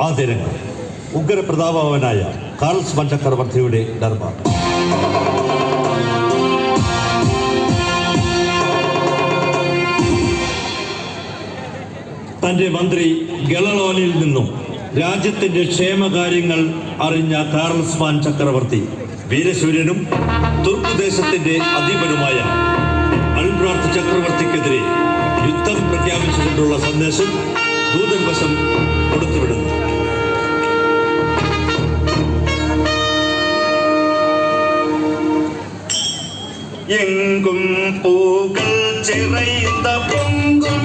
ആദരങ്ങൾ ഉഗ്രപ്രതാപവനായ കാർൽസ്മാൻ ചക്രവർത്തിയുടെ ദർബാർ. തന്റെ മന്ത്രി ഗളലോനിൽ നിന്നും രാജ്യത്തിന്റെ ക്ഷേമകാര്യങ്ങൾ അറിഞ്ഞ കാർൽസ്മാൻ ചക്രവർത്തി വീരശൂര്യനും തുർക്ക് ദേശത്തിന്റെ അധീപനുമായ അൽബ്രാർത്ത് ചക്രവർത്തിക്കെതിരെ യുദ്ധം പ്രഖ്യാപിച്ചുകൊണ്ടുള്ള സന്ദേശം ദൂതൻ വശം കൊടുത്തുവിടുന്നു. എങ്കും പൂക്കൾ ചിറയുന്ന പൊങ്കും